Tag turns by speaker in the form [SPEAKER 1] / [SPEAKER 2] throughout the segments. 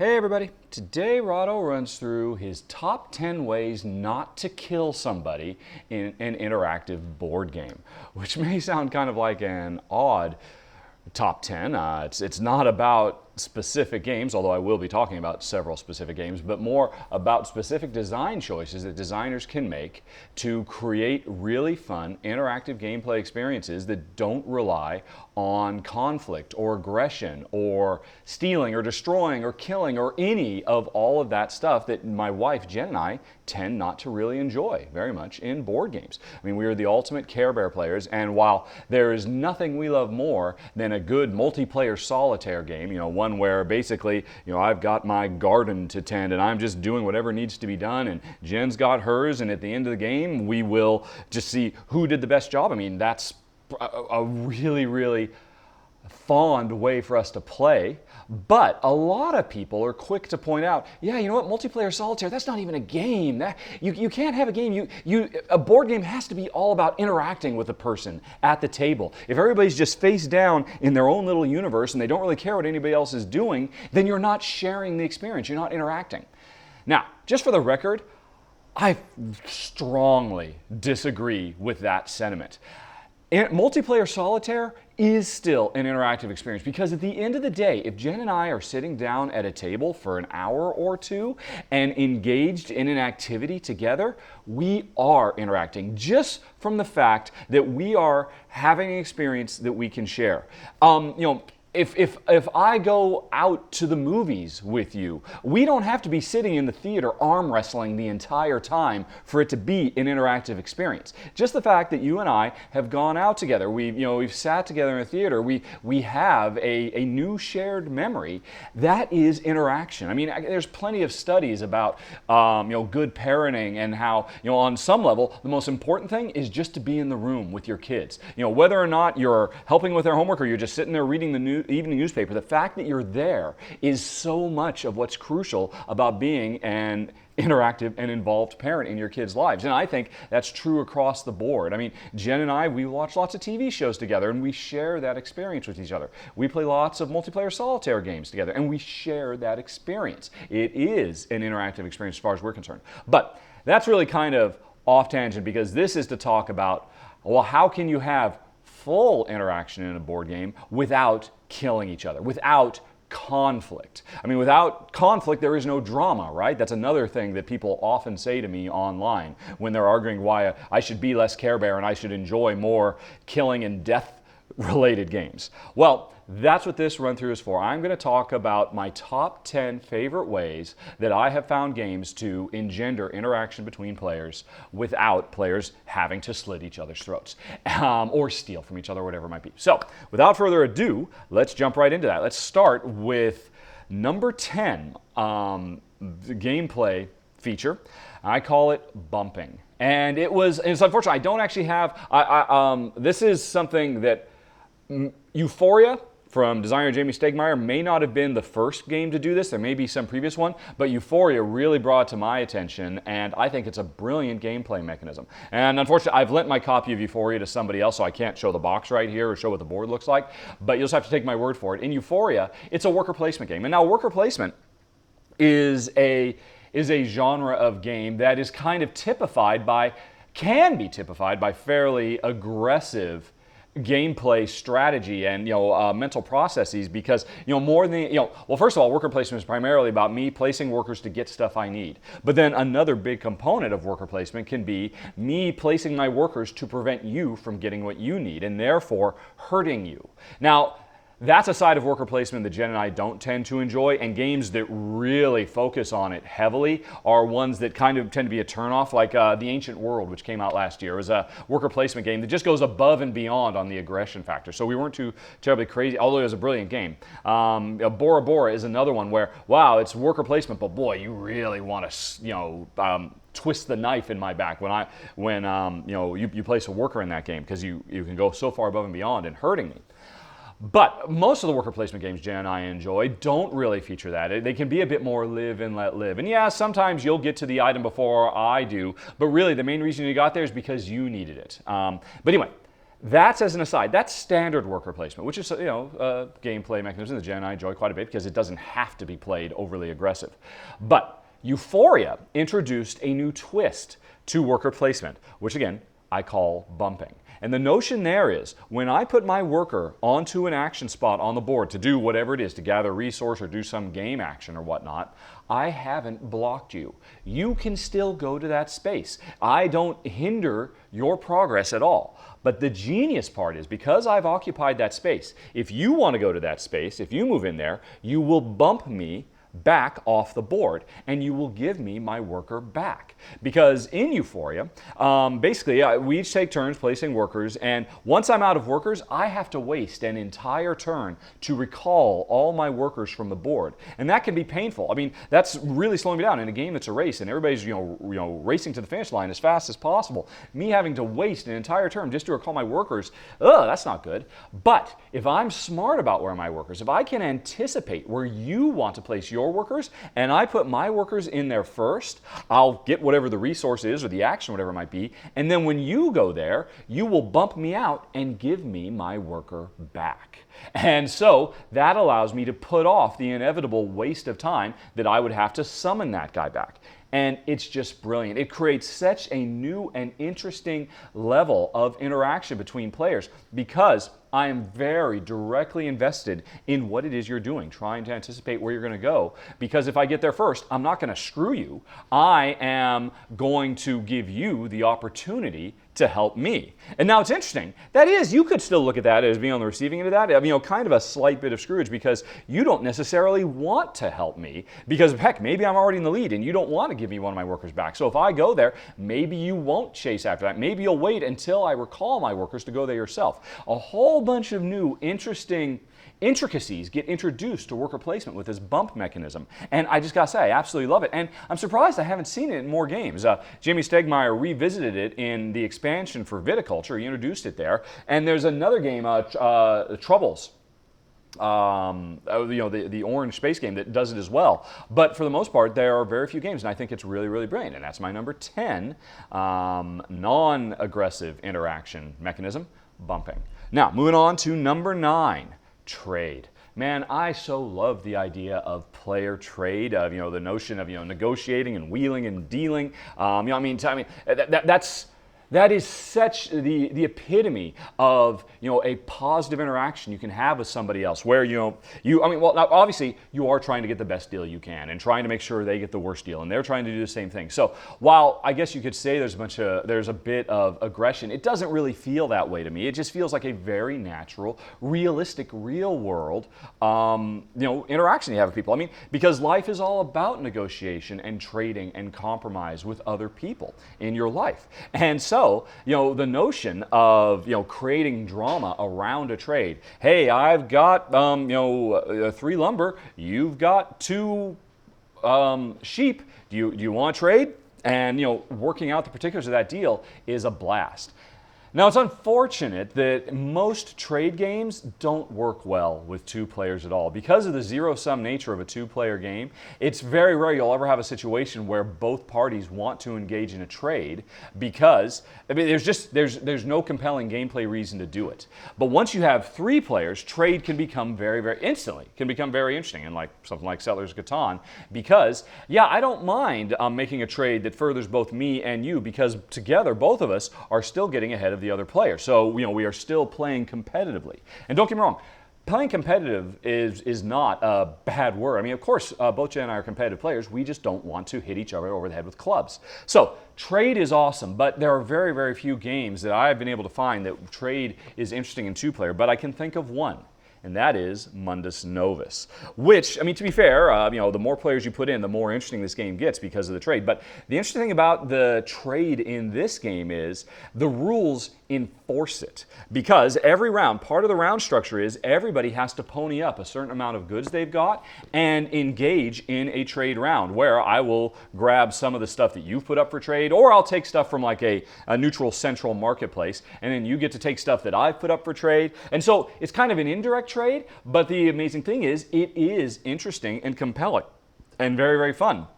[SPEAKER 1] Hey everybody, today Rahdo runs through his top 10 ways not to kill somebody in an interactive board game, which may sound kind of like an odd top 10. It's not about specific games, although I will be talking about several specific games, but more about specific design choices that designers can make to create really fun interactive gameplay experiences that don't rely on conflict or aggression or stealing or destroying or killing or any of all of that stuff that my wife Jen and I tend not to really enjoy very much in board games. I mean, we are the ultimate Care Bear players, and while there is nothing we love more than a good multiplayer solitaire game, one where basically, I've got my garden to tend and I'm just doing whatever needs to be done, and Jen's got hers, and at the end of the game, we will just see who did the best job. I mean, that's a really, really fond way for us to play. But a lot of people are quick to point out, yeah, you know what, multiplayer solitaire, that's not even a game. You can't have a game. A board game has to be all about interacting with a person at the table. If everybody's just face down in their own little universe and they don't really care what anybody else is doing, then you're not sharing the experience. You're not interacting. Now, just for the record, I strongly disagree with that sentiment. Multiplayer solitaire is still an interactive experience because at the end of the day, if Jen and I are sitting down at a table for an hour or two and engaged in an activity together, we are interacting just from the fact that we are having an experience that we can share. If I go out to the movies with you, we don't have to be sitting in the theater arm wrestling the entire time for it to be an interactive experience. Just the fact that you and I have gone out together, we've sat together in a theater, we have a new shared memory, that is interaction. I mean, there's plenty of studies about good parenting and how on some level the most important thing is just to be in the room with your kids. Whether or not you're helping with their homework or you're just sitting there reading the evening newspaper, the fact that you're there is so much of what's crucial about being an interactive and involved parent in your kids' lives. And I think that's true across the board. I mean, Jen and I, we watch lots of TV shows together and we share that experience with each other. We play lots of multiplayer solitaire games together and we share that experience. It is an interactive experience as far as we're concerned. But that's really kind of off tangent because this is to talk about, well, how can you have full interaction in a board game without killing each other, without conflict. I mean, without conflict, there is no drama, right? That's another thing that people often say to me online when they're arguing why I should be less Care Bear and I should enjoy more killing and death-related games. Well, that's what this run-through is for. I'm going to talk about my top 10 favorite ways that I have found games to engender interaction between players without players having to slit each other's throats or steal from each other, whatever it might be. So, without further ado, let's jump right into that. Let's start with number 10, the gameplay feature. I call it bumping. And it's unfortunate, I don't actually have, this is something that Euphoria from designer Jamie Stegmaier may not have been the first game to do this. There may be some previous one, but Euphoria really brought it to my attention, and I think it's a brilliant gameplay mechanism. And unfortunately, I've lent my copy of Euphoria to somebody else, so I can't show the box right here or show what the board looks like, but you'll just have to take my word for it. In Euphoria, it's a worker placement game. And now worker placement is a genre of game that is kind of can be typified by fairly aggressive gameplay strategy and mental processes because more than well, first of all, worker placement is primarily about me placing workers to get stuff I need, but then another big component of worker placement can be me placing my workers to prevent you from getting what you need and therefore hurting you. Now, that's a side of worker placement that Jen and I don't tend to enjoy, and games that really focus on it heavily are ones that kind of tend to be a turnoff, like The Ancient World, which came out last year. It was a worker placement game that just goes above and beyond on the aggression factor, so we weren't too terribly crazy, although it was a brilliant game. Bora Bora is another one where, wow, it's worker placement, but boy, you really want to, twist the knife in my back when you place a worker in that game because you can go so far above and beyond in hurting me. But most of the worker placement games Jen and I enjoy don't really feature that. They can be a bit more live and let live. And yeah, sometimes you'll get to the item before I do, but really the main reason you got there is because you needed it. But anyway, That's as an aside. That's standard worker placement, which is, a gameplay mechanism that Jen and I enjoy quite a bit because it doesn't have to be played overly aggressive. But Euphoria introduced a new twist to worker placement, which again, I call bumping. And the notion there is, when I put my worker onto an action spot on the board to do whatever it is, to gather resource or do some game action or whatnot, I haven't blocked you. You can still go to that space. I don't hinder your progress at all. But the genius part is, because I've occupied that space, if you want to go to that space, if you move in there, you will bump me back off the board, and you will give me my worker back. Because in Euphoria, basically, we each take turns placing workers, and once I'm out of workers, I have to waste an entire turn to recall all my workers from the board. And that can be painful. I mean, that's really slowing me down in a game that's a race, and everybody's racing to the finish line as fast as possible. Me having to waste an entire turn just to recall my workers, that's not good. But if I'm smart about where my workers, if I can anticipate where you want to place your workers, and I put my workers in there first, I'll get whatever the resource is or the action, whatever it might be, and then when you go there, you will bump me out and give me my worker back. And so that allows me to put off the inevitable waste of time that I would have to summon that guy back. And it's just brilliant. It creates such a new and interesting level of interaction between players because I am very directly invested in what it is you're doing, trying to anticipate where you're going to go. Because if I get there first, I'm not going to screw you. I am going to give you the opportunity to help me. And now it's interesting. That is, you could still look at that as being on the receiving end of that. I mean, kind of a slight bit of Scrooge because you don't necessarily want to help me because, heck, maybe I'm already in the lead and you don't want to give me one of my workers back. So if I go there, maybe you won't chase after that. Maybe you'll wait until I recall my workers to go there yourself. A whole bunch of new, interesting intricacies get introduced to worker placement with this bump mechanism. And I just gotta say, I absolutely love it. And I'm surprised I haven't seen it in more games. Jamie Stegmaier revisited it in the expansion for Viticulture. He introduced it there. And there's another game, Troubles. The orange space game that does it as well. But for the most part, there are very few games, and I think it's really, really brilliant. And that's my number 10 non-aggressive interaction mechanism, bumping. Now, moving on to number 9. Trade. Man, I so love the idea of player trade, of the notion of negotiating and wheeling and dealing. That is such the epitome of a positive interaction you can have with somebody else. Where now obviously you are trying to get the best deal you can and trying to make sure they get the worst deal, and they're trying to do the same thing. So while I guess you could say there's a bit of aggression, it doesn't really feel that way to me. It just feels like a very natural, realistic, real world interaction you have with people. I mean, because life is all about negotiation and trading and compromise with other people in your life, and so. The notion of, creating drama around a trade. Hey, I've got, 3 lumber. You've got 2 sheep. Do you want to trade? And, working out the particulars of that deal is a blast. Now, it's unfortunate that most trade games don't work well with 2 players at all. Because of the zero-sum nature of a 2-player game, it's very rare you'll ever have a situation where both parties want to engage in a trade because, there's no compelling gameplay reason to do it. But once you have 3 players, trade can become very interesting, and like something like Settlers of Catan, because, I don't mind making a trade that furthers both me and you because together, both of us are still getting ahead of the other player. So, we are still playing competitively. And don't get me wrong, playing competitive is not a bad word. I mean, of course, both Jen and I are competitive players. We just don't want to hit each other over the head with clubs. So, trade is awesome, but there are very, very few games that I've been able to find that trade is interesting in 2-player, but I can think of one. And that is Mundus Novus, which, to be fair, the more players you put in, the more interesting this game gets because of the trade. But the interesting thing about the trade in this game is the rules enforce it. Because every round, part of the round structure is everybody has to pony up a certain amount of goods they've got and engage in a trade round where I will grab some of the stuff that you've put up for trade, or I'll take stuff from like a neutral central marketplace, and then you get to take stuff that I've put up for trade. And so it's kind of an indirect trade, but the amazing thing is it is interesting and compelling and very, very fun.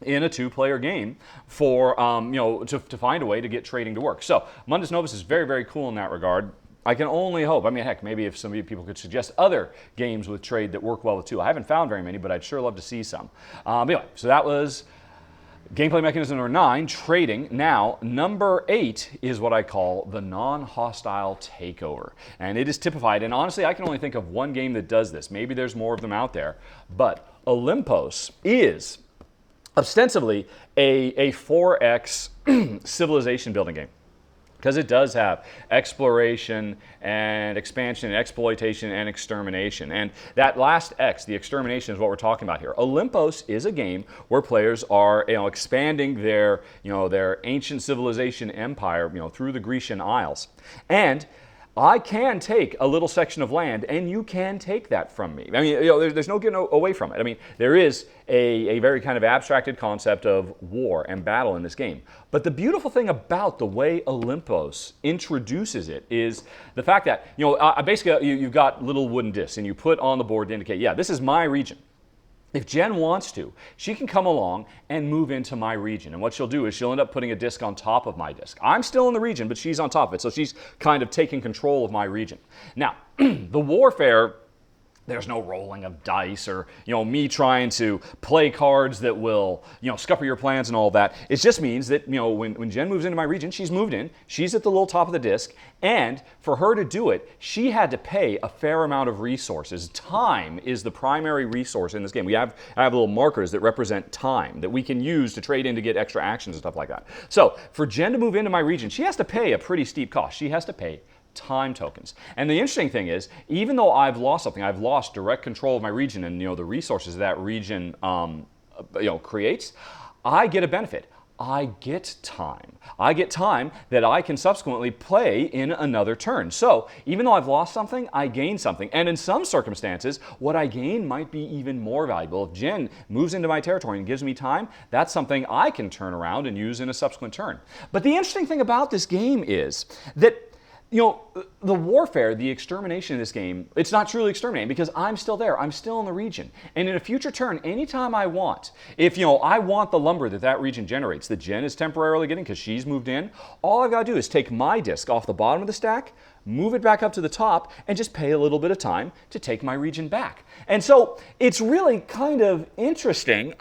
[SPEAKER 1] in a two-player game for, to find a way to get trading to work. So Mundus Novus is very, very cool in that regard. I can only hope, I mean, heck, maybe if some of you people could suggest other games with trade that work well with two. I haven't found very many, but I'd sure love to see some. Anyway, so that was gameplay mechanism number 9, trading. Now, number 8 is what I call the non-hostile takeover. And it is typified, and honestly, I can only think of one game that does this. Maybe there's more of them out there. But Olympos is ostensibly a 4X civilization building game, because it does have exploration and expansion and exploitation and extermination. And that last X, the extermination, is what we're talking about here. Olympos is a game where players are expanding their ancient civilization empire through the Grecian Isles. And I can take a little section of land, and you can take that from me. I mean, there's no getting away from it. I mean, there is a very kind of abstracted concept of war and battle in this game. But the beautiful thing about the way Olympos introduces it is the fact that, basically you've got little wooden discs, and you put on the board to indicate, yeah, this is my region. If Jen wants to, she can come along and move into my region. And what she'll do is she'll end up putting a disc on top of my disc. I'm still in the region, but she's on top of it. So she's kind of taking control of my region. Now, the warfare, there's no rolling of dice or, me trying to play cards that will, scupper your plans and all of that. It just means that, when Jen moves into my region, she's moved in, she's at the little top of the disc, and for her to do it, she had to pay a fair amount of resources. Time is the primary resource in this game. I have little markers that represent time that we can use to trade in to get extra actions and stuff like that. So for Jen to move into my region, she has to pay a pretty steep cost. She has to pay time tokens. And the interesting thing is, even though I've lost something, I've lost direct control of my region and the resources that region creates, I get a benefit. I get time. I get time that I can subsequently play in another turn. So even though I've lost something, I gain something. And in some circumstances, what I gain might be even more valuable. If Jen moves into my territory and gives me time, that's something I can turn around and use in a subsequent turn. But the interesting thing about this game is that the warfare, the extermination in this game, it's not truly exterminating because I'm still there. I'm still in the region. And in a future turn, anytime I want, if, I want the lumber that region generates, that Jen is temporarily getting because she's moved in, all I've got to do is take my disc off the bottom of the stack, move it back up to the top, and just pay a little bit of time to take my region back. And so it's really kind of interesting.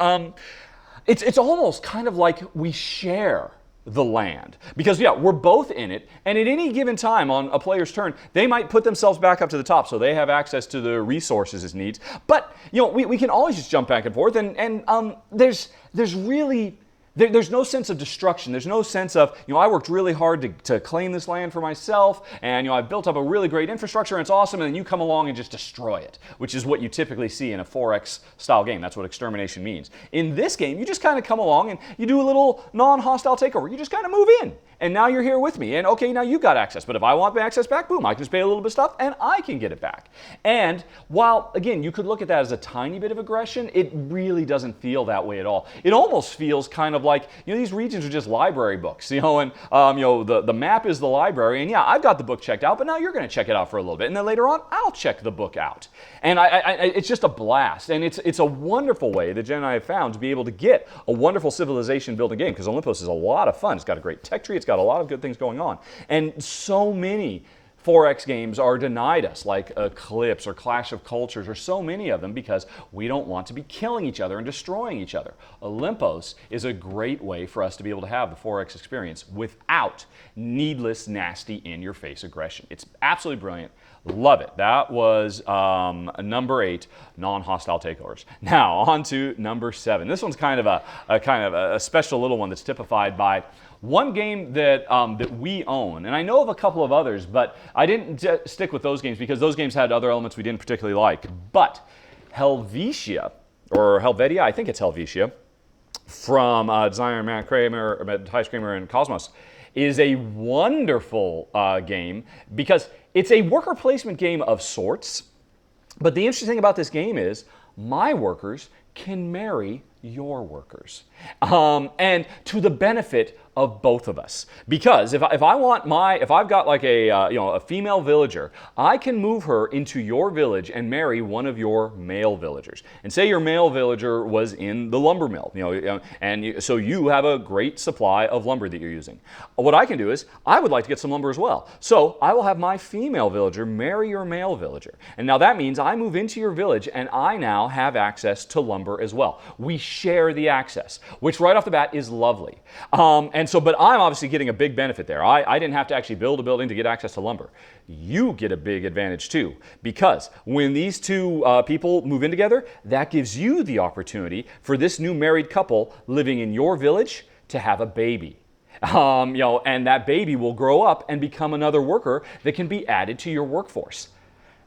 [SPEAKER 1] It's almost kind of like we share the land. Because, we're both in it, and at any given time on a player's turn, they might put themselves back up to the top so they have access to the resources it needs. But, we can always just jump back and forth, and there's really... There's no sense of destruction. There's no sense of, I worked really hard to claim this land for myself, and, I've built up a really great infrastructure, and it's awesome, and then you come along and just destroy it, which is what you typically see in a 4X style game. That's what extermination means. In this game, you just kind of come along and you do a little non-hostile takeover. You just kind of move in, and now you're here with me, and okay, now you got access, but if I want my access back, boom, I can just pay a little bit of stuff, and I can get it back. And while, again, you could look at that as a tiny bit of aggression, it really doesn't feel that way at all. It almost feels kind of like, these regions are just library books, and the map is the library, and I've got the book checked out, but now you're going to check it out for a little bit, and then later on, I'll check the book out. And it's just a blast, and it's a wonderful way that Jen and I have found to be able to get a wonderful civilization building game, because Olympos is a lot of fun. It's got a great tech tree, it's got a lot of good things going on, and so many 4X games are denied us, like Eclipse or Clash of Cultures, or so many of them, because we don't want to be killing each other and destroying each other. Olympos is a great way for us to be able to have the 4X experience without needless, nasty, in-your-face aggression. It's absolutely brilliant. Love it. That was number 8, non-hostile takeovers. Now, on to number 7. This one's kind of a special little one that's typified by one game that we own, and I know of a couple of others, but I didn't stick with those games because those games had other elements we didn't particularly like. But Helvetia, or Helvetia, I think it's Helvetia, from designer Matt Kramer and Cosmos, is a wonderful game because it's a worker placement game of sorts. But the interesting thing about this game is my workers can marry your workers, and to the benefit of both of us. Because if I've got like a female villager, I can move her into your village and marry one of your male villagers. And say your male villager was in the lumber mill, so you have a great supply of lumber that you're using. What I can do is I would like to get some lumber as well. So I will have my female villager marry your male villager. And now that means I move into your village and I now have access to lumber as well. We share the access, which right off the bat is lovely. But I'm obviously getting a big benefit there. I didn't have to actually build a building to get access to lumber. You get a big advantage too, because when these two people move in together, that gives you the opportunity for this new married couple living in your village to have a baby. And that baby will grow up and become another worker that can be added to your workforce.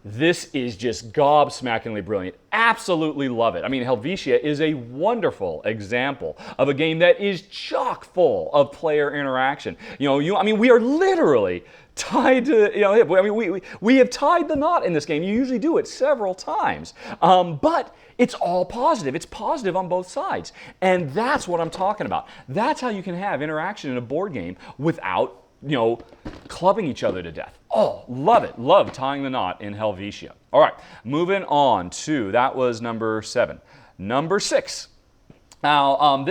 [SPEAKER 1] This is just gobsmackingly brilliant. Absolutely love it. I mean, Helvetia is a wonderful example of a game that is chock full of player interaction. We are literally tied to, we have tied the knot in this game. You usually do it several times. But it's all positive. It's positive on both sides. And that's what I'm talking about. That's how you can have interaction in a board game without clubbing each other to death. Oh, love it. Love tying the knot in Helvetia. All right, moving on to, that was number 7. Number 6. Now,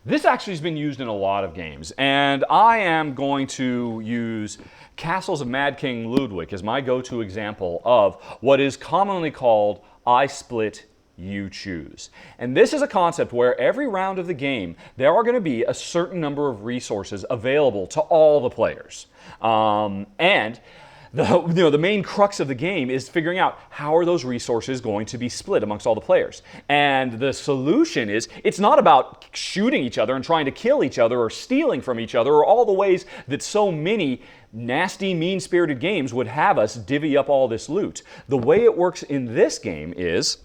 [SPEAKER 1] this actually has been used in a lot of games, and I am going to use Castles of Mad King Ludwig as my go-to example of what is commonly called I Split, You Choose. And this is a concept where every round of the game, there are going to be a certain number of resources available to all the players. And the main crux of the game is figuring out how are those resources going to be split amongst all the players. And the solution is, it's not about shooting each other and trying to kill each other or stealing from each other or all the ways that so many nasty, mean-spirited games would have us divvy up all this loot. The way it works in this game is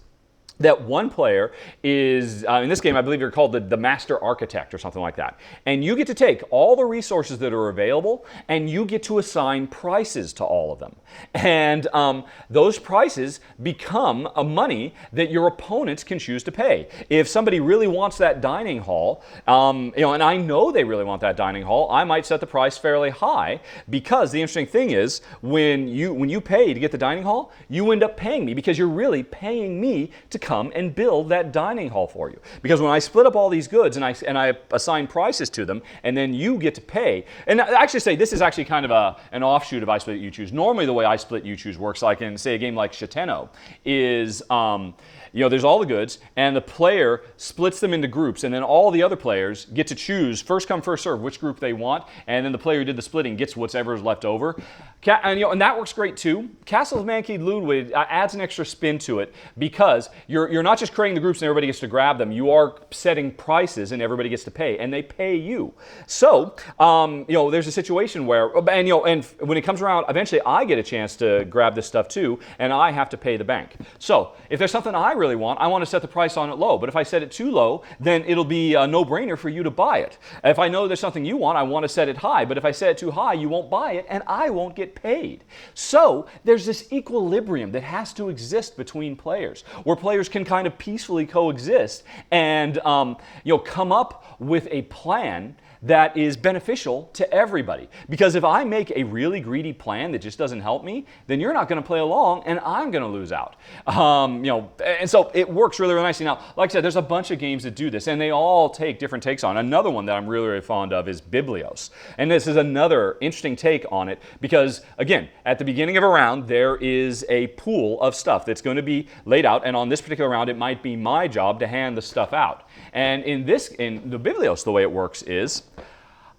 [SPEAKER 1] that one player is, in this game, I believe you're called the Master Architect or something like that. And you get to take all the resources that are available and you get to assign prices to all of them. And those prices become a money that your opponents can choose to pay. If somebody really wants that dining hall, and I know they really want that dining hall, I might set the price fairly high, because the interesting thing is when you pay to get the dining hall, you end up paying me because you're really paying me to come and build that dining hall for you. Because when I split up all these goods and I assign prices to them, and then you get to pay, and I actually say this is actually kind of an offshoot of I Split You Choose. Normally the way I Split You Choose works, like in say a game like Chateno, is there's all the goods, and the player splits them into groups, and then all the other players get to choose, first come, first serve, which group they want, and then the player who did the splitting gets whatever is left over. And that works great too. Castles of Mad King Ludwig adds an extra spin to it, because you're not just creating the groups and everybody gets to grab them, you are setting prices and everybody gets to pay, and they pay you. So, there's a situation where, and when it comes around, eventually I get a chance to grab this stuff too, and I have to pay the bank. So, if there's something I really want, I want to set the price on it low. But if I set it too low, then it'll be a no-brainer for you to buy it. If I know there's something you want, I want to set it high. But if I set it too high, you won't buy it, and I won't get paid. So there's this equilibrium that has to exist between players, where players can kind of peacefully coexist and come up with a plan that is beneficial to everybody. Because if I make a really greedy plan that just doesn't help me, then you're not going to play along and I'm going to lose out. And so it works really, really nicely. Now, like I said, there's a bunch of games that do this, and they all take different takes on it. Another one that I'm really, really fond of is Biblios. And this is another interesting take on it because, again, at the beginning of a round, there is a pool of stuff that's going to be laid out, and on this particular round, it might be my job to hand the stuff out. And in the Biblios, the way it works is,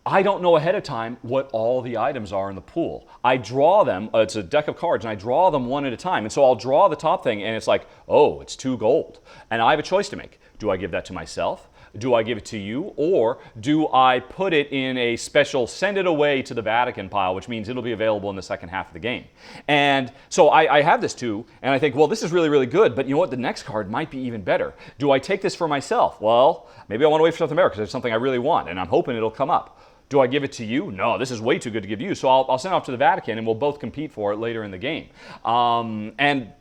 [SPEAKER 1] I don't know ahead of time what all the items are in the pool. I draw them, it's a deck of cards, and I draw them one at a time. And so I'll draw the top thing, and it's like, oh, it's 2 gold. And I have a choice to make. Do I give that to myself? Do I give it to you? Or do I put it in a special send it away to the Vatican pile, which means it'll be available in the second half of the game? And so I have this too, and I think, well, this is really, really good, but you know what? The next card might be even better. Do I take this for myself? Well, maybe I want to wait for something better because there's something I really want, and I'm hoping it'll come up. Do I give it to you? No, this is way too good to give you. So I'll send it off to the Vatican, and we'll both compete for it later in the game. And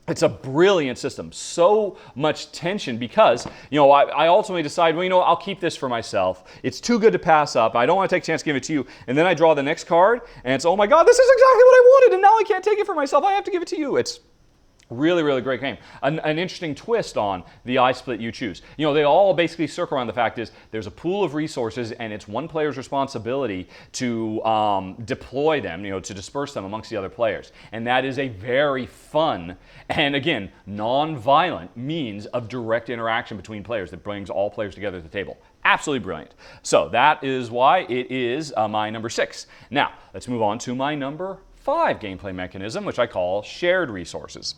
[SPEAKER 1] It's a brilliant system. So much tension because, I ultimately decide, well, I'll keep this for myself. It's too good to pass up. I don't want to take a chance to give it to you. And then I draw the next card, and it's, oh my God, this is exactly what I wanted, and now I can't take it for myself. I have to give it to you. It's really, really great game. An interesting twist on the I split you choose. They all basically circle around the fact is there's a pool of resources and it's one player's responsibility to deploy them, to disperse them amongst the other players. And that is a very fun and, again, non-violent means of direct interaction between players that brings all players together at the table. Absolutely brilliant. So that is why it is my number 6. Now, let's move on to my number 5 gameplay mechanism, which I call shared resources,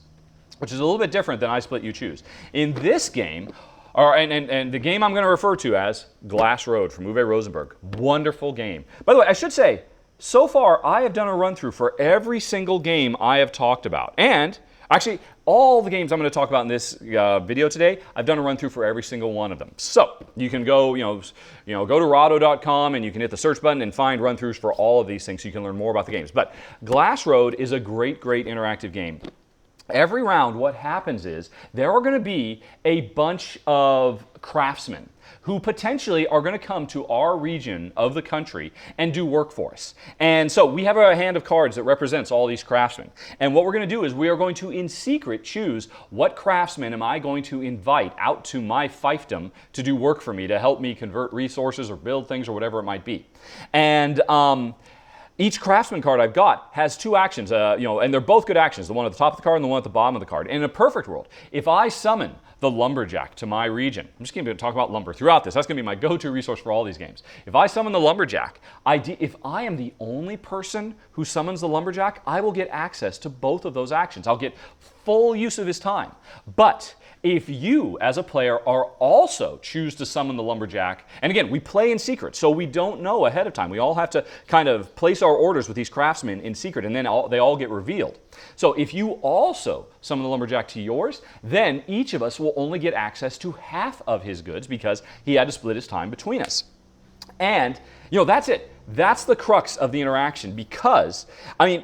[SPEAKER 1] which is a little bit different than I split you choose. In this game, and the game I'm going to refer to as Glass Road from Uwe Rosenberg, wonderful game. By the way, I should say, so far I have done a run through for every single game I have talked about. And actually, all the games I'm going to talk about in this video today, I've done a run through for every single one of them. So you can go, go to Rahdo.com and you can hit the search button and find run throughs for all of these things so you can learn more about the games. But Glass Road is a great, great interactive game. Every round, what happens is there are going to be a bunch of craftsmen who potentially are going to come to our region of the country and do work for us. And so we have a hand of cards that represents all these craftsmen. And what we're going to do is we are going to, in secret, choose what craftsmen am I going to invite out to my fiefdom to do work for me, to help me convert resources or build things or whatever it might be. And each craftsman card I've got has 2 actions, and they're both good actions, the one at the top of the card and the one at the bottom of the card. In a perfect world, if I summon the lumberjack to my region, I'm just going to talk about lumber throughout this. That's going to be my go-to resource for all these games. If I summon the lumberjack, if I am the only person who summons the lumberjack, I will get access to both of those actions. I'll get full use of his time. But if you, as a player, are also choose to summon the lumberjack, and again, we play in secret, so we don't know ahead of time. We all have to kind of place our orders with these craftsmen in secret, and then they all get revealed. So if you also summon the lumberjack to yours, then each of us will only get access to half of his goods because he had to split his time between us. And, that's it. That's the crux of the interaction because,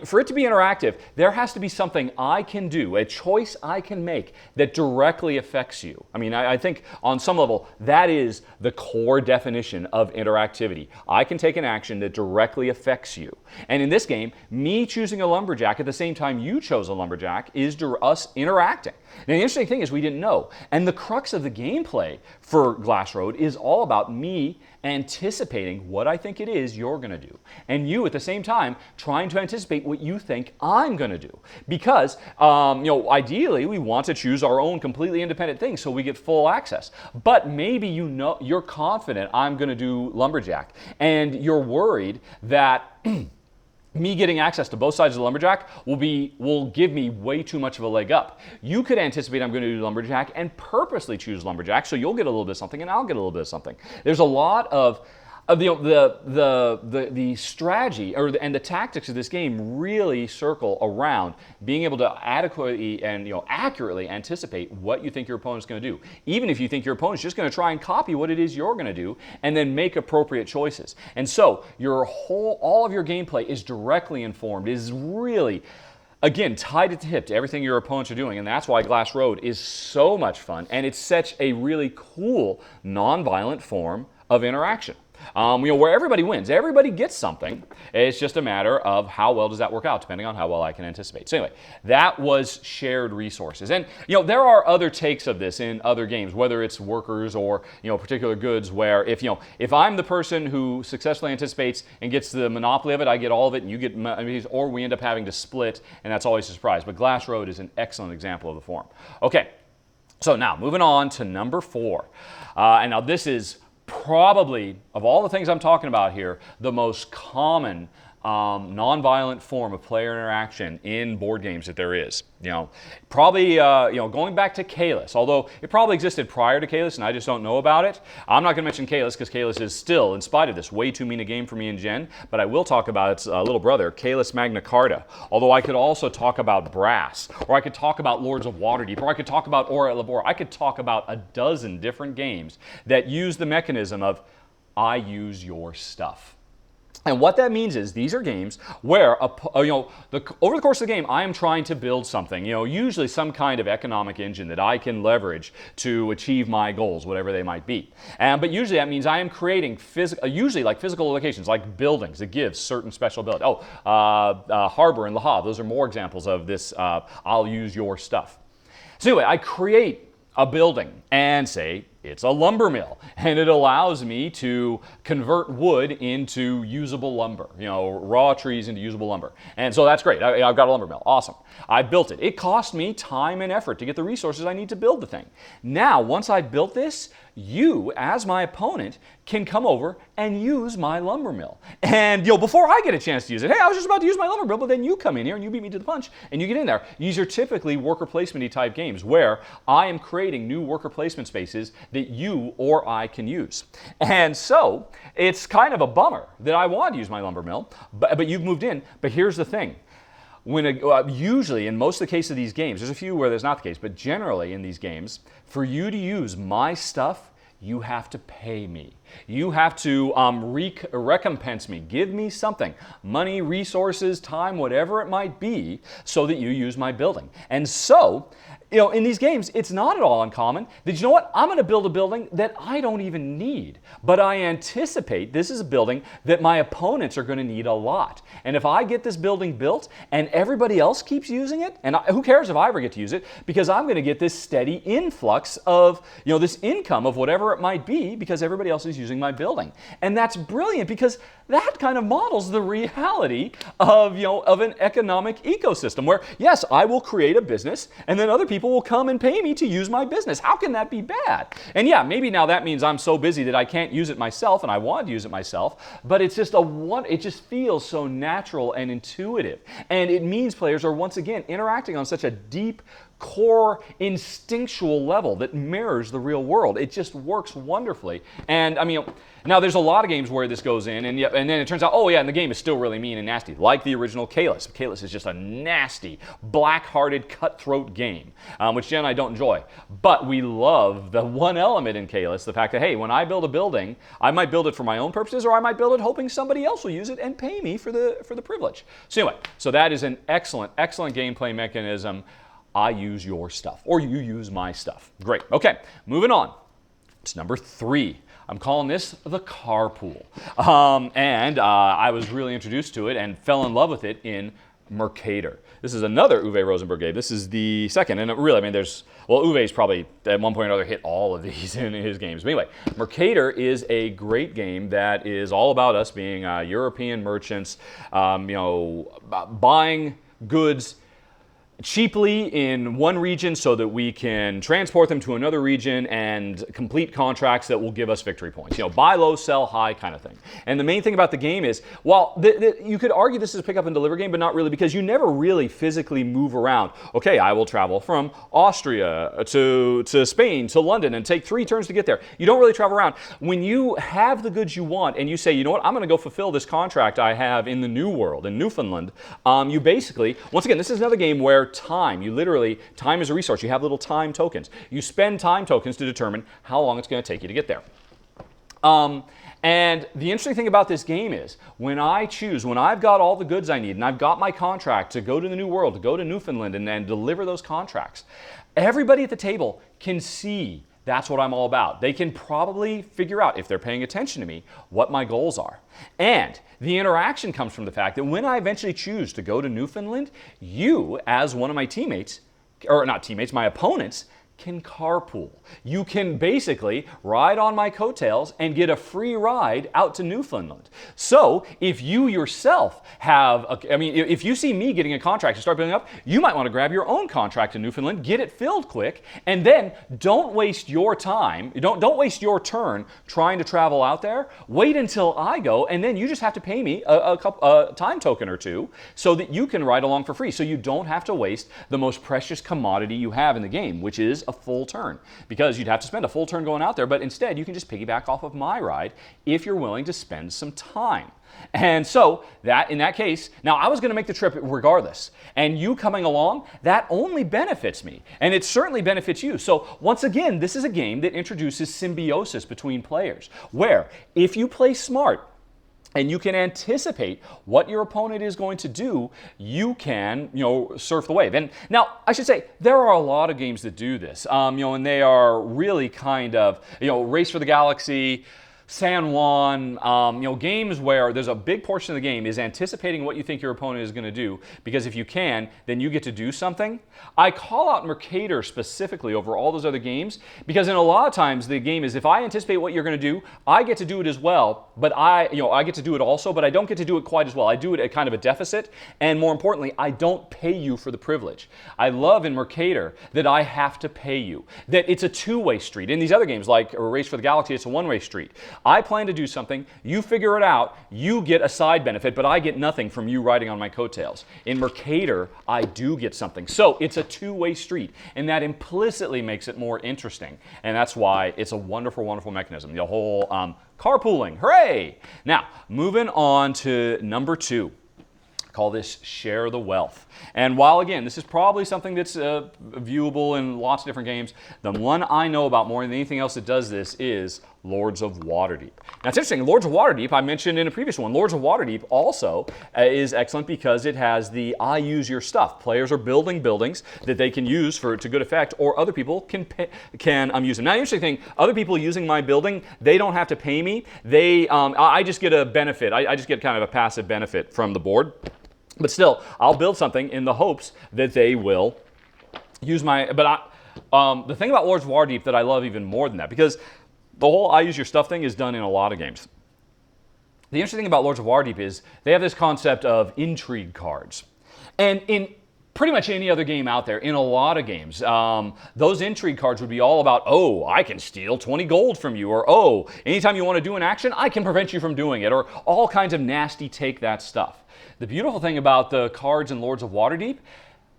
[SPEAKER 1] for it to be interactive, there has to be something I can do, a choice I can make that directly affects you. I think on some level, that is the core definition of interactivity. I can take an action that directly affects you. And in this game, me choosing a lumberjack at the same time you chose a lumberjack is us interacting. Now, the interesting thing is we didn't know. And the crux of the gameplay for Glass Road is all about me anticipating what I think it is you're going to do. And you, at the same time, trying to anticipate what you think I'm going to do. Because, ideally, we want to choose our own completely independent thing so we get full access. But maybe you're confident I'm going to do lumberjack. And you're worried that me getting access to both sides of the lumberjack will give me way too much of a leg up. You could anticipate I'm going to do lumberjack and purposely choose lumberjack, so you'll get a little bit of something and I'll get a little bit of something. There's a lot of the strategy and the tactics of this game really circle around being able to adequately and accurately anticipate what you think your opponent's going to do. Even if you think your opponent's just going to try and copy what it is you're going to do, and then make appropriate choices. And so all of your gameplay is directly informed, is really, again, tied at the hip to everything your opponents are doing, and that's why Glass Road is so much fun, and it's such a really cool, non-violent form of interaction. Where everybody wins, everybody gets something. It's just a matter of how well does that work out, depending on how well I can anticipate. So anyway, that was shared resources. And there are other takes of this in other games, whether it's workers or particular goods, where if I'm the person who successfully anticipates and gets the monopoly of it, I get all of it, and you get, or we end up having to split, and that's always a surprise. But Glass Road is an excellent example of the form. Okay, so now moving on to number 4, and now this is probably, of all the things I'm talking about here, the most common nonviolent form of player interaction in board games that there is. Probably going back to Caylus, although it probably existed prior to Caylus and I just don't know about it. I'm not going to mention Caylus because Caylus is still, in spite of this, way too mean a game for me and Jen, but I will talk about its little brother, Caylus Magna Carta. Although I could also talk about Brass, or I could talk about Lords of Waterdeep, or I could talk about Ora et Labora. I could talk about a dozen different games that use the mechanism of I use your stuff. And what that means is these are games where, over the course of the game, I am trying to build something, usually some kind of economic engine that I can leverage to achieve my goals, whatever they might be. But usually that means I am creating usually like physical locations, like buildings that give certain special ability. Harbor and Le Havre, those are more examples of this, I'll use your stuff. So anyway, I create a building and say it's a lumber mill, and it allows me to convert wood into usable lumber, raw trees into usable lumber. And so that's great. I've got a lumber mill. Awesome. I built it. It cost me time and effort to get the resources I need to build the thing. Now, once I built this, you, as my opponent, can come over and use my lumber mill. And before I get a chance to use it, hey, I was just about to use my lumber mill, but then you come in here and you beat me to the punch and you get in there. These are typically worker placement-y type games where I am creating new worker placement spaces that you or I can use. And so it's kind of a bummer that I want to use my lumber mill, but you've moved in. But here's the thing. Usually, in most of the case of these games, there's a few where there's not the case, but generally in these games, for you to use my stuff, you have to pay me. You have to recompense me, give me something, money, resources, time, whatever it might be, so that you use my building. And so, in these games, it's not at all uncommon that, I'm going to build a building that I don't even need, but I anticipate this is a building that my opponents are going to need a lot. And if I get this building built and everybody else keeps using it, and who cares if I ever get to use it, because I'm going to get this steady influx of, this income of whatever it might be because everybody else is using my building. And that's brilliant because that kind of models the reality of, of an economic ecosystem where, yes, I will create a business and then other people will come and pay me to use my business. How can that be bad? And yeah, maybe now that means I'm so busy that I can't use it myself and I want to use it myself, but it's just it just feels so natural and intuitive. And it means players are once again interacting on such a deep, core instinctual level that mirrors the real world. It just works wonderfully. And now there's a lot of games where this goes in and then it turns out, and the game is still really mean and nasty, like the original Caylus. Caylus is just a nasty, black-hearted, cutthroat game, which Jen and I don't enjoy. But we love the one element in Caylus, the fact that, hey, when I build a building, I might build it for my own purposes or I might build it hoping somebody else will use it and pay me for the privilege. So anyway, that is an excellent, excellent gameplay mechanism. I use your stuff, or you use my stuff. Great. Okay, moving on. It's number 3. I'm calling this the carpool. I was really introduced to it and fell in love with it in Merkator. This is another Uwe Rosenberg game. This is the second, and Uwe's probably at one point or another hit all of these in his games. But anyway, Merkator is a great game that is all about us being European merchants, buying goods cheaply in one region so that we can transport them to another region and complete contracts that will give us victory points. Buy low, sell high kind of thing. And the main thing about the game is, you could argue this is a pick up and deliver game, but not really, because you never really physically move around. Okay, I will travel from Austria to Spain to London and take 3 turns to get there. You don't really travel around. When you have the goods you want and you say, I'm going to go fulfill this contract I have in the New World, in Newfoundland, you basically, once again, this is another game where time is a resource. You have little time tokens. You spend time tokens to determine how long it's going to take you to get there. And the interesting thing about this game is when I've got all the goods I need and I've got my contract to go to the New World, to go to Newfoundland and then deliver those contracts, everybody at the table can see that's what I'm all about. They can probably figure out, if they're paying attention to me, what my goals are. And the interaction comes from the fact that when I eventually choose to go to Newfoundland, you, as one of my my opponents, can carpool. You can basically ride on my coattails and get a free ride out to Newfoundland. So if you yourself if you see me getting a contract to start building up, you might want to grab your own contract in Newfoundland, get it filled quick, and then don't waste your time, don't waste your turn trying to travel out there. Wait until I go, and then you just have to pay me a time token or 2 so that you can ride along for free. So you don't have to waste the most precious commodity you have in the game, which is a full turn, because you'd have to spend a full turn going out there, but instead you can just piggyback off of my ride if you're willing to spend some time. And so in that case, now I was going to make the trip regardless, and you coming along, that only benefits me, and it certainly benefits you. So once again, this is a game that introduces symbiosis between players, where if you play smart, and you can anticipate what your opponent is going to do, you can, surf the wave. And now, I should say, there are a lot of games that do this, and they are really kind of, Race for the Galaxy, San Juan, games where there's a big portion of the game is anticipating what you think your opponent is going to do, because if you can, then you get to do something. I call out Merkator specifically over all those other games, because in a lot of times the game is, if I anticipate what you're going to do, I get to do it as well, but I get to do it also, but I don't get to do it quite as well. I do it at kind of a deficit, and more importantly, I don't pay you for the privilege. I love in Merkator that I have to pay you, that it's a two-way street. In these other games, like Race for the Galaxy, it's a one-way street. I plan to do something, you figure it out, you get a side benefit, but I get nothing from you riding on my coattails. In Merkator, I do get something. So it's a two-way street, and that implicitly makes it more interesting. And that's why it's a wonderful, wonderful mechanism. The whole carpooling, hooray! Now, moving on to number 2. Call this Share the Wealth. And while, again, this is probably something that's viewable in lots of different games, the one I know about more than anything else that does this is Lords of Waterdeep. Now, it's interesting. Lords of Waterdeep, I mentioned in a previous one, Lords of Waterdeep also is excellent because it has the I use your stuff. Players are building buildings that they can use to good effect, or other people can use them. Now, the interesting thing, other people using my building, they don't have to pay me. I just get a benefit. I just get kind of a passive benefit from the board. But still, I'll build something in the hopes that they will use my... But the thing about Lords of Waterdeep that I love even more than that, because the whole I use your stuff thing is done in a lot of games. The interesting thing about Lords of Waterdeep is they have this concept of intrigue cards. And in pretty much any other game out there, in a lot of games, those intrigue cards would be all about, oh, I can steal 20 gold from you, or oh, anytime you want to do an action, I can prevent you from doing it, or all kinds of nasty take that stuff. The beautiful thing about the cards in Lords of Waterdeep,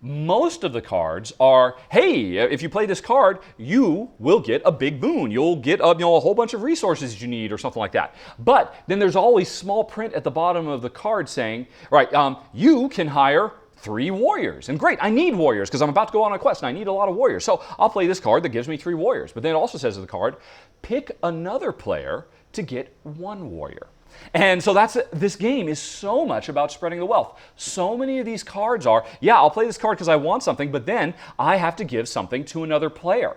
[SPEAKER 1] most of the cards are, hey, if you play this card, you will get a big boon. You'll get a whole bunch of resources you need or something like that. But then there's always small print at the bottom of the card saying, right, you can hire 3 warriors. And great, I need warriors because I'm about to go on a quest and I need a lot of warriors. So I'll play this card that gives me 3 warriors. But then it also says in the card, pick another player to get 1 warrior. And so this game is so much about spreading the wealth. So many of these cards are, yeah, I'll play this card because I want something, but then I have to give something to another player.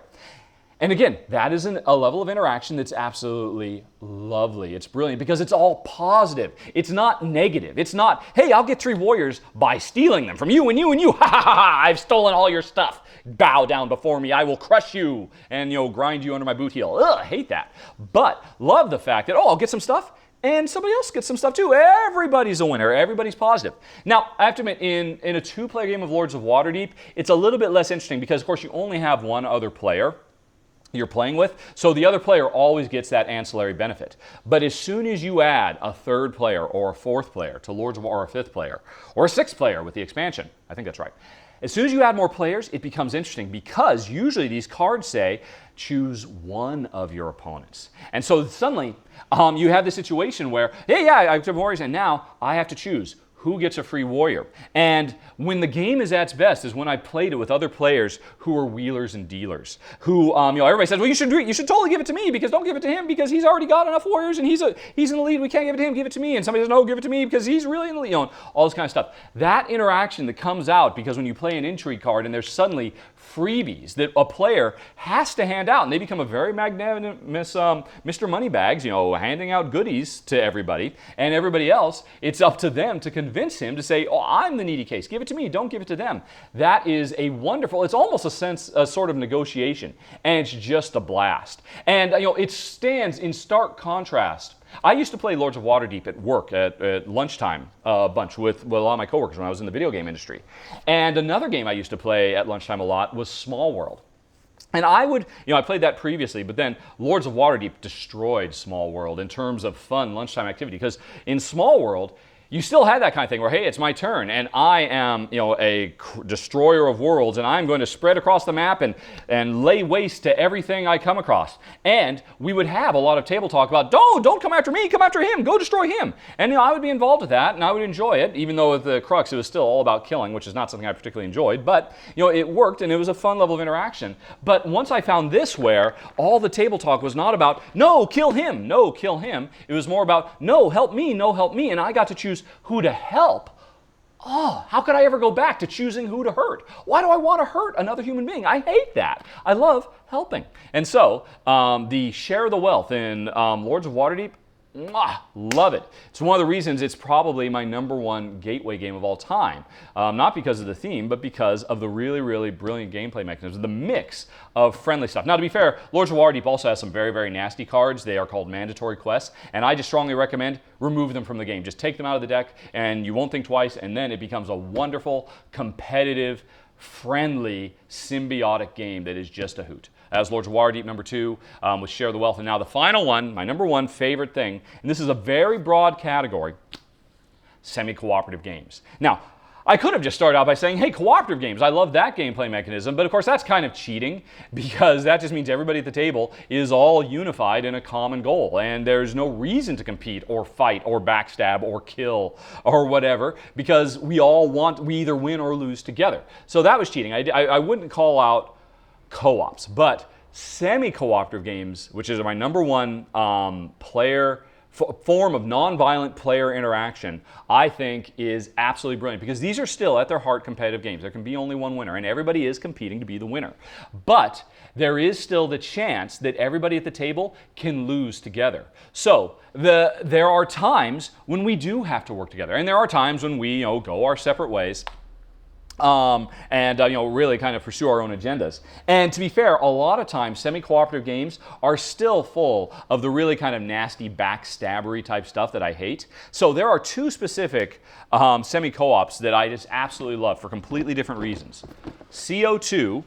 [SPEAKER 1] And again, that is a level of interaction that's absolutely lovely. It's brilliant because it's all positive. It's not negative. It's not, hey, I'll get 3 warriors by stealing them from you and you and you. Ha ha ha ha, I've stolen all your stuff. Bow down before me. I will crush you and, grind you under my boot heel. Ugh, hate that. But love the fact that, oh, I'll get some stuff. And somebody else gets some stuff too. Everybody's a winner. Everybody's positive. Now, I have to admit, in a 2-player game of Lords of Waterdeep, it's a little bit less interesting because, of course, you only have one other player you're playing with, so the other player always gets that ancillary benefit. But as soon as you add a 3rd player or a 4th player to Lords of War, or a 5th player, or a 6th player with the expansion, I think that's right. As soon as you add more players, it becomes interesting because usually these cards say, choose one of your opponents. And so suddenly, you have the situation where, hey, yeah, I have warriors, and now I have to choose who gets a free warrior. And when the game is at its best is when I played it with other players who are wheelers and dealers. Who, everybody says, well, you should totally give it to me because don't give it to him because he's already got enough warriors and he's in the lead. We can't give it to him. Give it to me. And somebody says, no, give it to me because he's really in the lead. All this kind of stuff. That interaction that comes out because when you play an intrigue card and there's suddenly freebies that a player has to hand out, and they become a very magnanimous Mr. Moneybags, handing out goodies to everybody, and everybody else, it's up to them to convince him to say, oh, I'm the needy case, give it to me, don't give it to them. That is a wonderful, it's almost a sort of negotiation, and it's just a blast. And it stands in stark contrast. I used to play Lords of Waterdeep at work at lunchtime a bunch with a lot of my coworkers when I was in the video game industry. And another game I used to play at lunchtime a lot was Small World. And I played that previously, but then Lords of Waterdeep destroyed Small World in terms of fun lunchtime activity. Because in Small World, you still had that kind of thing where, hey, it's my turn, and I am, a destroyer of worlds, and I'm going to spread across the map and lay waste to everything I come across. And we would have a lot of table talk about, don't come after me, come after him, go destroy him. And I would be involved with that, and I would enjoy it, even though with the crux it was still all about killing, which is not something I particularly enjoyed. But it worked, and it was a fun level of interaction. But once I found this, where all the table talk was not about, no, kill him, no, kill him. It was more about, no, help me, no, help me, and I got to choose who to help. Oh, how could I ever go back to choosing who to hurt? Why do I want to hurt another human being? I hate that. I love helping. And so the share the wealth in Lords of Waterdeep, love it. It's one of the reasons it's probably my #1 gateway game of all time. Not because of the theme, but because of the really, really brilliant gameplay mechanism, the mix of friendly stuff. Now, to be fair, Lords of Waterdeep also has some very, very nasty cards. They are called mandatory quests, and I just strongly recommend remove them from the game. Just take them out of the deck, and you won't think twice, and then it becomes a wonderful, competitive, friendly, symbiotic game that is just a hoot. As Lords of Waterdeep #2 with Share the Wealth. And now the final one, my #1 favorite thing, and this is a very broad category, semi-cooperative games. Now, I could have just started out by saying, hey, cooperative games, I love that gameplay mechanism, but of course that's kind of cheating, because that just means everybody at the table is all unified in a common goal, and there's no reason to compete or fight or backstab or kill or whatever, because we either win or lose together. So that was cheating. I wouldn't call out co-ops, but semi-cooperative games, which is my #1 form of non-violent player interaction, I think is absolutely brilliant, because these are still at their heart competitive games. There can be only one winner, and everybody is competing to be the winner. But there is still the chance that everybody at the table can lose together. So there are times when we do have to work together, and there are times when we go our separate ways. Really kind of pursue our own agendas. And to be fair, a lot of times semi-cooperative games are still full of the really kind of nasty backstabbery type stuff that I hate. So there are 2 specific semi-co-ops that I just absolutely love for completely different reasons. CO2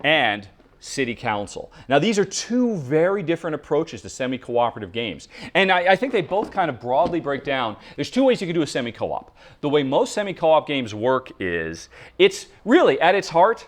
[SPEAKER 1] and City Council. Now, these are 2 very different approaches to semi-cooperative games. And I think they both kind of broadly break down. There's 2 ways you can do a semi-co-op. The way most semi-co-op games work is, it's really, at its heart,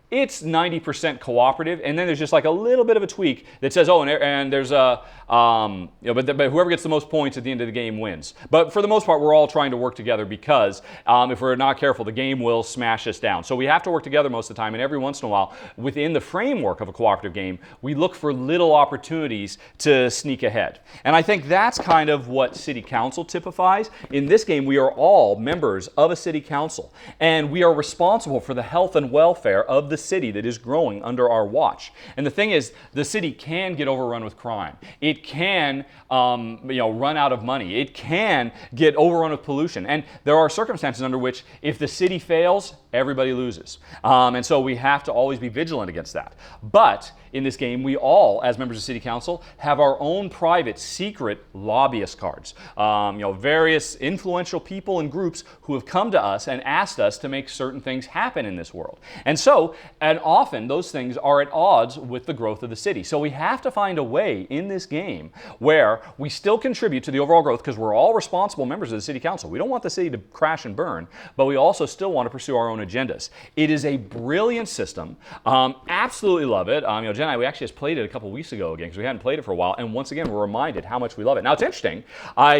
[SPEAKER 1] it's 90% cooperative, and then there's just like a little bit of a tweak that says, and there's a, but whoever gets the most points at the end of the game wins. But for the most part, we're all trying to work together, because if we're not careful, the game will smash us down. So we have to work together most of the time, and every once in a while, within the framework of a cooperative game, we look for little opportunities to sneak ahead. And I think that's kind of what City Council typifies. In this game, we are all members of a city council, and we are responsible for the health and welfare of the city that is growing under our watch. And the thing is, the city can get overrun with crime. It can run out of money. It can get overrun with pollution. And there are circumstances under which, if the city fails, everybody loses. And so we have to always be vigilant against that. But in this game, we all, as members of City Council, have our own private, secret lobbyist cards. Various influential people and groups who have come to us and asked us to make certain things happen in this world. And often those things are at odds with the growth of the city. So we have to find a way in this game where we still contribute to the overall growth, because we're all responsible members of the City Council. We don't want the city to crash and burn, but we also still want to pursue our own agendas. It is a brilliant system. Absolutely love it. Jen and I, we actually just played it a couple weeks ago again, because we hadn't played it for a while, and once again, we're reminded how much we love it. Now, it's interesting.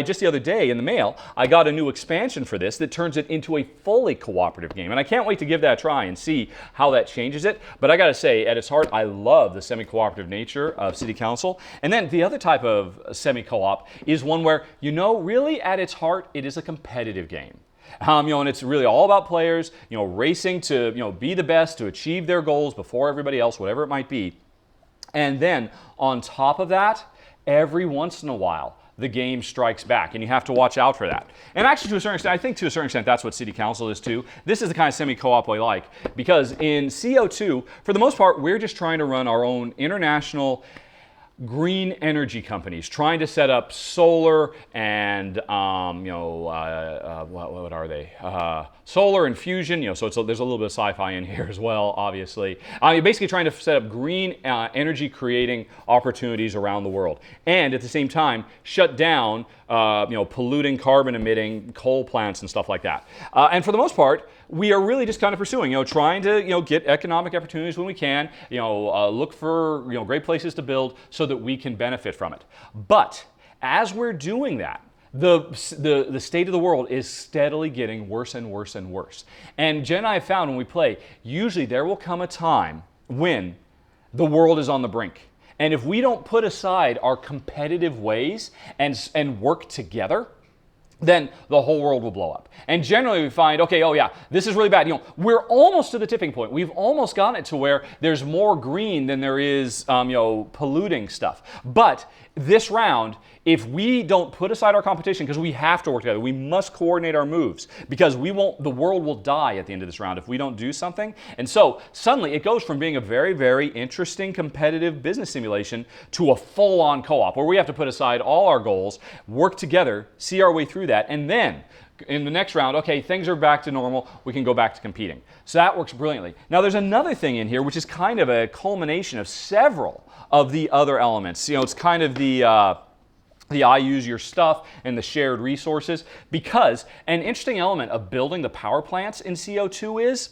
[SPEAKER 1] Just the other day in the mail, I got a new expansion for this that turns it into a fully cooperative game, and I can't wait to give that a try and see how that changes it. But I got to say, at its heart, I love the semi-cooperative nature of City Council. And then the other type of semi-co-op is one where, really at its heart, it is a competitive game. And it's really all about players, racing to, be the best, to achieve their goals before everybody else, whatever it might be. And then on top of that, every once in a while, the game strikes back, and you have to watch out for that. And actually, to a certain extent, I think to a certain extent, that's what City Council is too. This is the kind of semi-co-op we like, because in CO2, for the most part, we're just trying to run our own international green energy companies trying to set up solar and what are they? Solar and fusion. So there's a little bit of sci-fi in here as well, obviously. You're basically trying to set up green energy creating opportunities around the world, and at the same time shut down polluting, carbon emitting coal plants and stuff like that. And for the most part, we are really just kind of pursuing, trying to get economic opportunities when we can, look for great places to build so that we can benefit from it. But as we're doing that, the state of the world is steadily getting worse and worse and worse. And Jen and I have found when we play, usually there will come a time when the world is on the brink. And if we don't put aside our competitive ways and work together, then the whole world will blow up. And generally we find, okay, oh yeah, this is really bad. We're almost to the tipping point. We've almost gotten it to where there's more green than there is, polluting stuff. But this round, if we don't put aside our competition, because we have to work together, we must coordinate our moves, because the world will die at the end of this round if we don't do something. And so suddenly it goes from being a very, very interesting competitive business simulation to a full-on co-op where we have to put aside all our goals, work together, see our way through that, and then in the next round, okay, things are back to normal, we can go back to competing. So that works brilliantly. Now there's another thing in here which is kind of a culmination of several of the other elements. It's kind of the I use your stuff and the shared resources, because an interesting element of building the power plants in CO2 is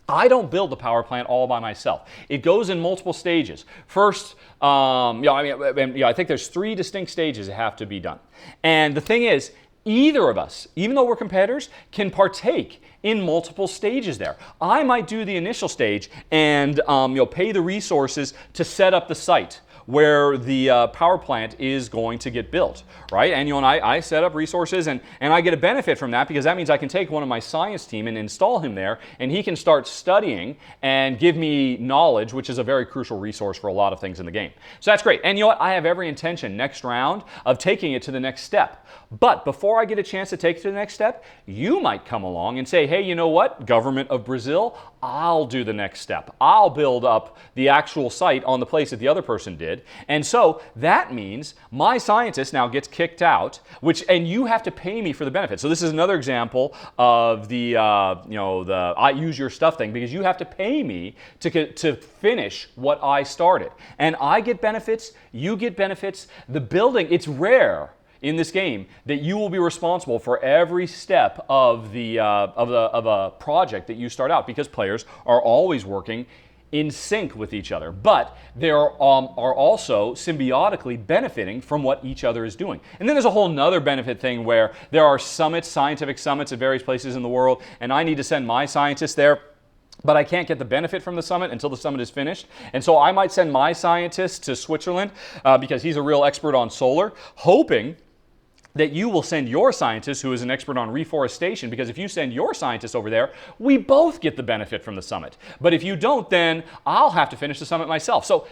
[SPEAKER 1] I don't build the power plant all by myself. It goes in multiple stages. First, I think there's 3 distinct stages that have to be done. And the thing is, either of us, even though we're competitors, can partake in multiple stages there. I might do the initial stage and pay the resources to set up the site where the power plant is going to get built, right? And I set up resources and I get a benefit from that, because that means I can take one of my science team and install him there, and he can start studying and give me knowledge, which is a very crucial resource for a lot of things in the game. So that's great. And I have every intention next round of taking it to the next step. But before I get a chance to take it to the next step, you might come along and say, hey, you know what, government of Brazil, I'll do the next step. I'll build up the actual site on the place that the other person did. And so that means my scientist now gets kicked out, and you have to pay me for the benefit. So this is another example of the I use your stuff thing, because you have to pay me to finish what I started. And I get benefits, you get benefits. The building, it's rare in this game that you will be responsible for every step of a project that you start out, because players are always working in sync with each other, but they are also symbiotically benefiting from what each other is doing. And then there's a whole nother benefit thing where there are summits, scientific summits at various places in the world, and I need to send my scientists there, but I can't get the benefit from the summit until the summit is finished. And so I might send my scientist to Switzerland because he's a real expert on solar, hoping that you will send your scientist, who is an expert on reforestation, because if you send your scientist over there, we both get the benefit from the summit. But if you don't, then I'll have to finish the summit myself. So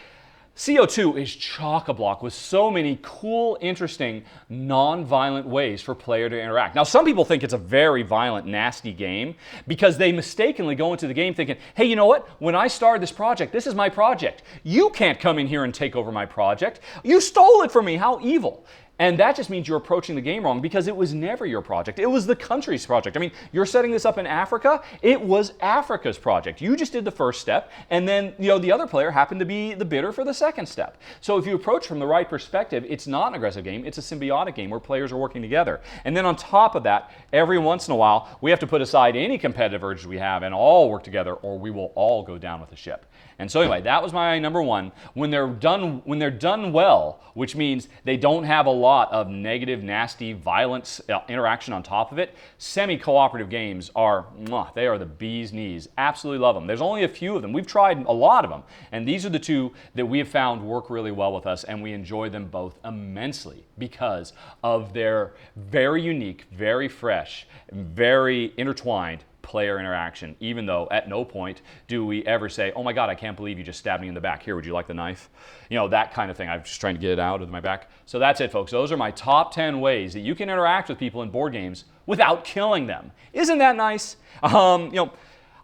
[SPEAKER 1] CO2 is chock-a-block with so many cool, interesting, non-violent ways for player to interact. Now, some people think it's a very violent, nasty game because they mistakenly go into the game thinking, hey, you know what? When I started this project, this is my project. You can't come in here and take over my project. You stole it from me. How evil. And that just means you're approaching the game wrong, because it was never your project. It was the country's project. I mean, you're setting this up in Africa. It was Africa's project. You just did the first step, and then the other player happened to be the bidder for the second step. So if you approach from the right perspective, it's not an aggressive game. It's a symbiotic game where players are working together. And then on top of that, every once in a while, we have to put aside any competitive urges we have and all work together, or we will all go down with the ship. And so anyway, that was my number one. When they're done well, which means they don't have a lot of negative, nasty, violent interaction on top of it, semi-cooperative games are the bee's knees. Absolutely love them. There's only a few of them. We've tried a lot of them, and these are the 2 that we have found work really well with us, and we enjoy them both immensely because of their very unique, very fresh, very intertwined player interaction, even though at no point do we ever say, oh my God, I can't believe you just stabbed me in the back. Here, would you like the knife? That kind of thing. I'm just trying to get it out of my back. So that's it, folks. Those are my top 10 ways that you can interact with people in board games without killing them. Isn't that nice?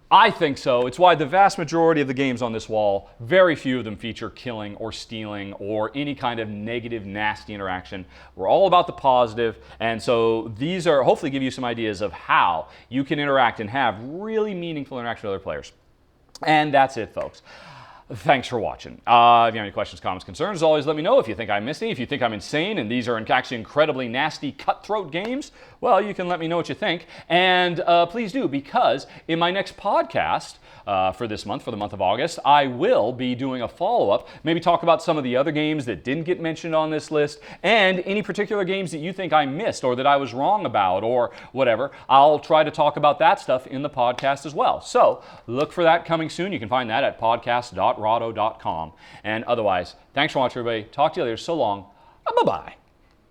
[SPEAKER 1] I think so. It's why the vast majority of the games on this wall, very few of them feature killing or stealing or any kind of negative, nasty interaction. We're all about the positive, and so these are hopefully give you some ideas of how you can interact and have really meaningful interaction with other players. And that's it, folks. Thanks for watching. If you have any questions, comments, concerns, always let me know. If you think I'm missing, if you think I'm insane, and these are actually incredibly nasty, cutthroat games, well, you can let me know what you think. And please do, because in my next podcast for this month, for the month of August, I will be doing a follow-up, maybe talk about some of the other games that didn't get mentioned on this list, and any particular games that you think I missed or that I was wrong about or whatever. I'll try to talk about that stuff in the podcast as well. So look for that coming soon. You can find that at podcast.rahdo.com. And otherwise, thanks for watching, everybody. Talk to you later. So long. Bye-bye.